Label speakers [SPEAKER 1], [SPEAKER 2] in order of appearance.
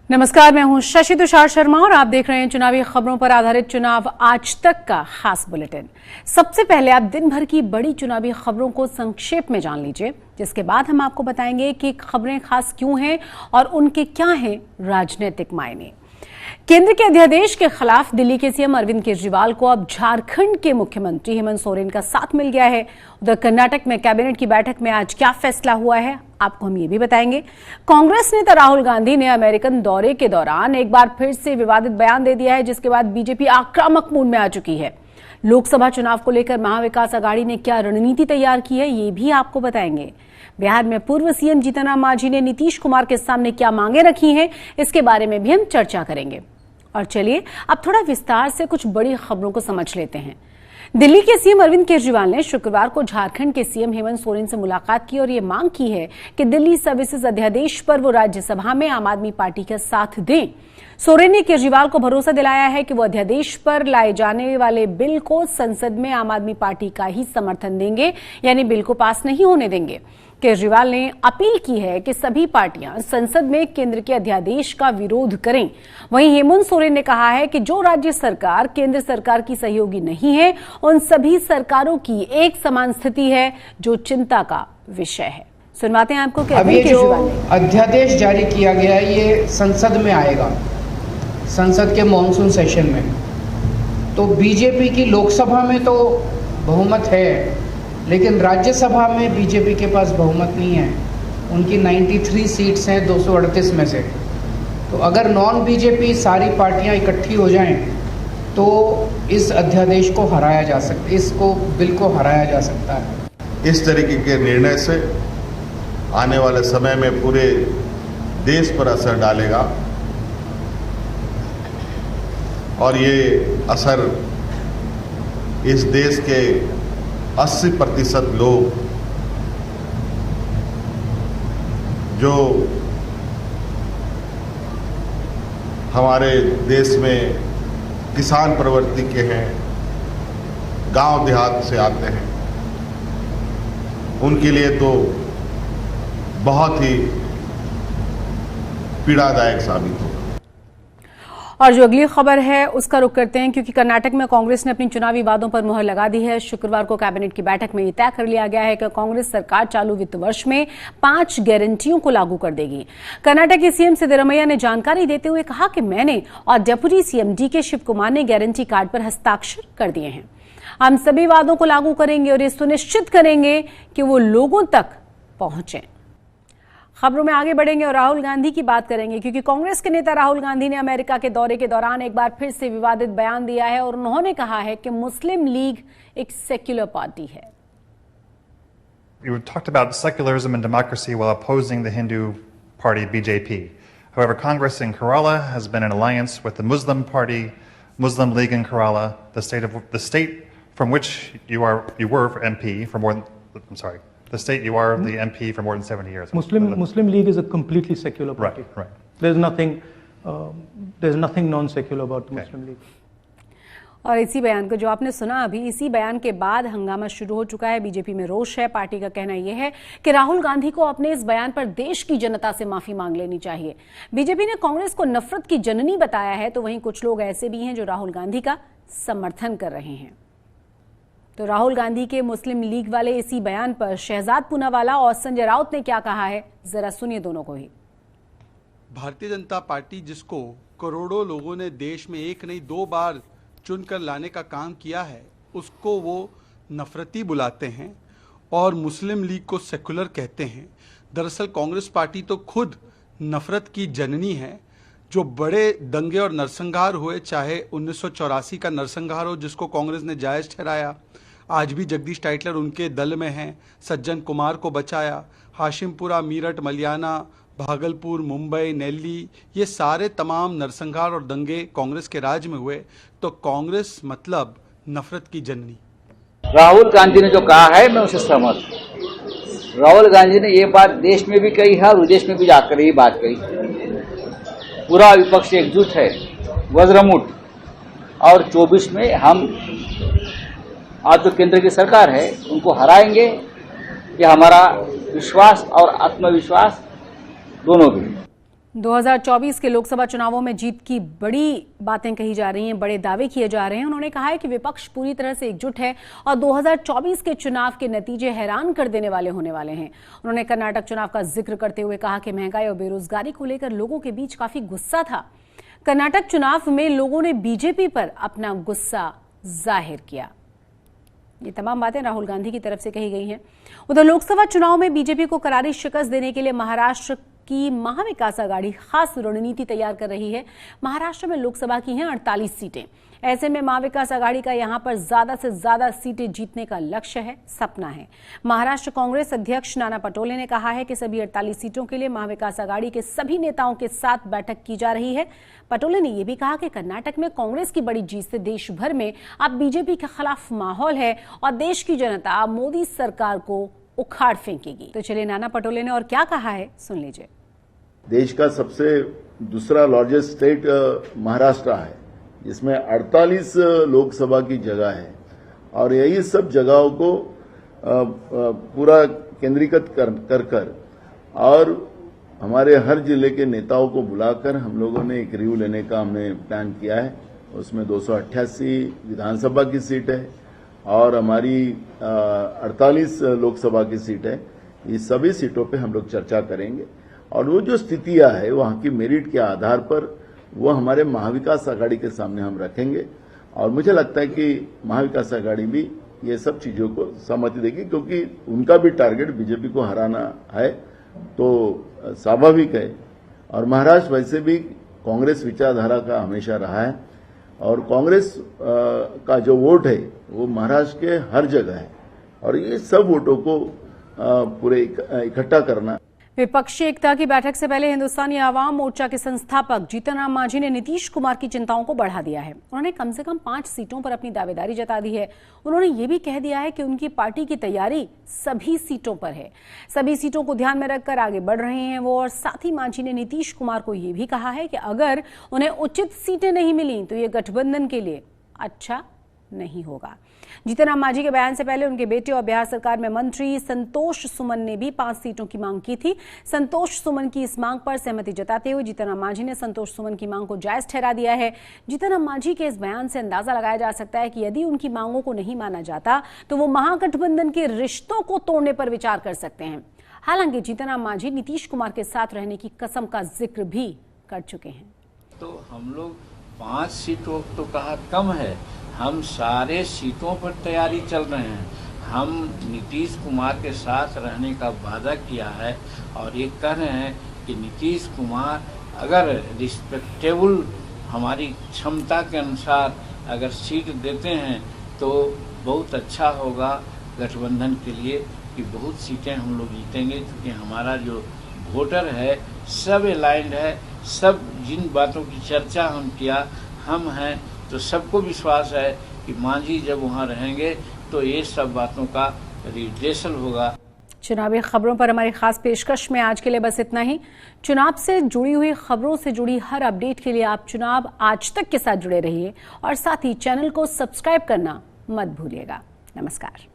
[SPEAKER 1] नमस्कार, मैं हूं शशि तुषार शर्मा और आप देख रहे हैं चुनावी खबरों पर आधारित चुनाव आज तक का खास बुलेटिन। सबसे पहले आप दिन भर की बड़ी चुनावी खबरों को संक्षेप में जान लीजिए, जिसके बाद हम आपको बताएंगे कि खबरें खास क्यों हैं और उनके क्या हैं राजनीतिक मायने। केंद्र के अध्यादेश के खिलाफ दिल्ली के सीएम अरविंद केजरीवाल को अब झारखंड के मुख्यमंत्री हेमंत सोरेन का साथ मिल गया है। उधर कर्नाटक में कैबिनेट की बैठक में आज क्या फैसला हुआ है, आपको हम ये भी बताएंगे। कांग्रेस नेता राहुल गांधी ने अमेरिकन दौरे के दौरान एक बार फिर से विवादित बयान दे दिया है, जिसके बाद बीजेपी आक्रामक मूड में आ चुकी है। लोकसभा चुनाव को लेकर महाविकास अघाड़ी ने क्या रणनीति तैयार की है, ये भी आपको बताएंगे। बिहार में पूर्व सीएम जीतन राम मांझी ने नीतीश कुमार के सामने क्या मांगे रखी हैं, इसके बारे में भी हम चर्चा करेंगे। और चलिए अब थोड़ा विस्तार से कुछ बड़ी खबरों को समझ लेते हैं। दिल्ली के सीएम अरविंद केजरीवाल ने शुक्रवार को झारखंड के सीएम हेमंत सोरेन से मुलाकात की और ये मांग की है कि दिल्ली सर्विसेज अध्यादेश पर वो राज्यसभा में आम आदमी पार्टी का साथ दें। सोरेन ने केजरीवाल को भरोसा दिलाया है कि वो अध्यादेश पर लाए जाने वाले बिल को संसद में आम आदमी पार्टी का ही समर्थन देंगे, यानी बिल को पास नहीं होने देंगे। केजरीवाल ने अपील की है कि सभी पार्टियां संसद में केंद्र के अध्यादेश का विरोध करें। वहीं हेमंत सोरेन ने कहा है कि जो राज्य सरकार केंद्र सरकार की सहयोगी नहीं है, उन सभी सरकारों की एक समान स्थिति है, जो चिंता का विषय है। सुनवाते हैं आपको कि
[SPEAKER 2] अभी जो अध्यादेश जारी किया गया है ये संसद में आएगा, संसद के मॉनसून सेशन में। तो बीजेपी की लोकसभा में तो बहुमत है, लेकिन राज्यसभा में बीजेपी के पास बहुमत नहीं है। उनकी 93 सीट्स हैं 238 में से। तो अगर नॉन बीजेपी सारी पार्टियां इकट्ठी हो जाएं तो इस अध्यादेश को हराया जा सकता है, इसको बिल को हराया जा सकता है।
[SPEAKER 3] इस तरीके के निर्णय से आने वाले समय में पूरे देश पर असर डालेगा और ये असर इस देश के 80% लोग जो हमारे देश में किसान प्रवृत्ति के हैं, गांव देहात से आते हैं, उनके लिए तो बहुत ही पीड़ादायक साबित होगा।
[SPEAKER 1] और जो अगली खबर है उसका रुख करते हैं, क्योंकि कर्नाटक में कांग्रेस ने अपनी चुनावी वादों पर मुहर लगा दी है। शुक्रवार को कैबिनेट की बैठक में यह तय कर लिया गया है कि कांग्रेस सरकार चालू वित्त वर्ष में 5 गारंटियों को लागू कर देगी। कर्नाटक के सीएम सिद्धरमैया ने जानकारी देते हुए कहा कि मैंने और deputy CM DK Shivakumar ने गारंटी कार्ड पर हस्ताक्षर कर दिए हैं। हम सभी वादों को लागू करेंगे और ये सुनिश्चित करेंगे कि वो लोगों तक पहुंचे। खबरों में आगे बढ़ेंगे और राहुल गांधी की बात करेंगे, क्योंकि कांग्रेस के नेता राहुल गांधी ने अमेरिका के दौरे के दौरान एक बार फिर से विवादित बयान दिया है और उन्होंने कहा है कि मुस्लिम लीग एक सेक्युलर पार्टी है।
[SPEAKER 4] You talked about secularism and democracy while opposing the Hindu party BJP. However, Congress in Kerala has been in alliance with the Muslim party, Muslim League in Kerala, the state from which you were MP for more than, the state you are the MP for more than 70 years.
[SPEAKER 5] Muslim League is a completely secular party.
[SPEAKER 4] Right.
[SPEAKER 5] There's nothing non-secular about the Muslim League.
[SPEAKER 1] और इसी बयान को जो आपने सुना अभी, इसी बयान के बाद हंगामा शुरू हो चुका है। बीजेपी में रोष है। पार्टी का कहना यह है कि राहुल गांधी को अपने इस बयान पर देश की जनता से माफी मांग लेनी चाहिए। बीजेपी ने कांग्रेस को नफरत की जननी बताया है, तो वहीं कुछ लोग ऐसे भी हैं जो राहुल गांधी का समर्थन कर रहे हैं। तो राहुल गांधी के मुस्लिम लीग वाले इसी बयान पर शहजाद पूनावाला और संजय राउत ने क्या कहा है, जरा सुनिए दोनों को ही।
[SPEAKER 6] भारतीय जनता पार्टी जिसको करोड़ों लोगों ने देश में एक नहीं 2 बार चुनकर लाने का काम किया है, उसको वो नफरती बुलाते हैं और मुस्लिम लीग को सेकुलर कहते हैं। दरअसल कांग्रेस पार्टी तो खुद नफरत की जननी है। जो बड़े दंगे और नरसंहार हुए, चाहे 1984 का नरसंहार हो जिसको कांग्रेस ने जायज़ ठहराया, आज भी जगदीश टाइटलर उनके दल में हैं, सज्जन कुमार को बचाया, हाशिमपुरा, मीरठ, मलियाना, भागलपुर, मुंबई, नेल्ली, ये सारे तमाम नरसंहार और दंगे कांग्रेस के राज में हुए। तो कांग्रेस मतलब नफरत की जननी।
[SPEAKER 7] राहुल गांधी ने जो कहा है मैं उसे सहमत हूं। राहुल गांधी ने ये बात देश में भी कही है और विदेश में भी जाकर ये बात कही। पूरा विपक्ष एकजुट है, वज्रमुठ, और 24 में हम आज जो केंद्र की सरकार है उनको हराएंगे। ये हमारा विश्वास और आत्मविश्वास दोनों भी।
[SPEAKER 1] 2024 के लोकसभा चुनावों में जीत की बड़ी बातें कही जा रही हैं, बड़े दावे किए जा रहे हैं। उन्होंने कहा है कि विपक्ष पूरी तरह से एकजुट है और 2024 के चुनाव के नतीजे हैरान कर देने वाले होने वाले हैं। उन्होंने कर्नाटक चुनाव का जिक्र करते हुए कहा कि महंगाई और बेरोजगारी को लेकर लोगों के बीच काफी गुस्सा था। कर्नाटक चुनाव में लोगों ने बीजेपी पर अपना गुस्सा जाहिर किया। ये तमाम बातें राहुल गांधी की तरफ से कही गई हैं। उधर लोकसभा चुनाव में बीजेपी को करारी शिकस्त देने के लिए महाराष्ट्र की महाविकास आघाड़ी खास रणनीति तैयार कर रही है। महाराष्ट्र में लोकसभा की हैं 48 सीटें। ऐसे में महाविकास आघाड़ी का यहां पर ज्यादा से ज्यादा सीटें जीतने का लक्ष्य है, सपना है। महाराष्ट्र कांग्रेस अध्यक्ष नाना पटोले ने कहा है कि सभी 48 सीटों के लिए महाविकास आघाड़ी के सभी नेताओं के साथ बैठक की जा रही है। पटोले ने यह भी कहा कि कर्नाटक में कांग्रेस की बड़ी जीत से देश भर में अब बीजेपी के खिलाफ माहौल है और देश की जनता मोदी सरकार को उखाड़ फेंकेगी। तो चलिए नाना पटोले ने और क्या कहा है सुन लीजिए।
[SPEAKER 8] देश का सबसे दूसरा लार्जेस्ट स्टेट महाराष्ट्र है, जिसमें 48 लोकसभा की जगह है और यही सब जगहों को पूरा केंद्रीकृत कर और हमारे हर जिले के नेताओं को बुलाकर हम लोगों ने एक रिव्यू लेने का हमने प्लान किया है। उसमें 288 विधानसभा की सीट है और हमारी 48 लोकसभा की सीट है। ये सभी सीटों पे हम लोग चर्चा करेंगे और वो जो स्थितियां है वहां की मेरिट के आधार पर वो हमारे महाविकास आघाड़ी के सामने हम रखेंगे और मुझे लगता है कि महाविकास आघाड़ी भी ये सब चीजों को सहमति देगी, क्योंकि उनका भी टारगेट बीजेपी को हराना है, तो स्वाभाविक है। और महाराष्ट्र वैसे भी कांग्रेस विचारधारा का हमेशा रहा है और कांग्रेस का जो वोट है वो महाराष्ट्र के हर जगह है और ये सब वोटों को पूरे इकट्ठा करना।
[SPEAKER 1] विपक्षी एकता की बैठक से पहले हिंदुस्तानी आवाम मोर्चा के संस्थापक जीतन राम मांझी ने नीतीश कुमार की चिंताओं को बढ़ा दिया है। उन्होंने कम से कम 5 सीटों पर अपनी दावेदारी जता दी है। उन्होंने ये भी कह दिया है कि उनकी पार्टी की तैयारी सभी सीटों पर है, सभी सीटों को ध्यान में रखकर आगे बढ़ रहे हैं वो। और साथ ही मांझी ने नीतीश कुमार को ये भी कहा है कि अगर उन्हें उचित सीटें नहीं मिली तो ये गठबंधन के लिए अच्छा नहीं होगा। जीतन राम मांझी के बयान से पहले उनके बेटे और बिहार सरकार में मंत्री संतोष सुमन ने भी 5 सीटों की मांग की थी। संतोष सुमन की इस मांग पर सहमति जताते हुए जीतन राम मांझी ने संतोष सुमन की मांग को जायज ठहरा दिया है। जीतन राम मांझी के इस बयान से अंदाजा लगाया जा सकता है कि यदि उनकी मांगों को नहीं माना जाता तो वो महागठबंधन के रिश्तों को तोड़ने पर विचार कर सकते हैं। हालांकि जीतन राम मांझी नीतीश कुमार के साथ रहने की कसम का जिक्र भी कर चुके हैं।
[SPEAKER 9] तो हम लोग 5 सीटों तो कहा कम है, हम सारे सीटों पर तैयारी चल रहे हैं। हम नीतीश कुमार के साथ रहने का वादा किया है और ये कह रहे हैं कि नीतीश कुमार अगर रिस्पेक्टेबल हमारी क्षमता के अनुसार अगर सीट देते हैं तो बहुत अच्छा होगा गठबंधन के लिए कि बहुत सीटें हम लोग जीतेंगे, क्योंकि हमारा जो वोटर है सब अलाइंड है। सब जिन बातों की चर्चा हम किया हम हैं तो सबको विश्वास है कि मांझी जब वहां रहेंगे तो ये सब बातों का रिजल्ट होगा।
[SPEAKER 1] चुनावी खबरों पर हमारी खास पेशकश में आज के लिए बस इतना ही। चुनाव से जुड़ी हुई खबरों से जुड़ी हर अपडेट के लिए आप चुनाव आज तक के साथ जुड़े रहिए और साथ ही चैनल को सब्सक्राइब करना मत भूलिएगा। नमस्कार।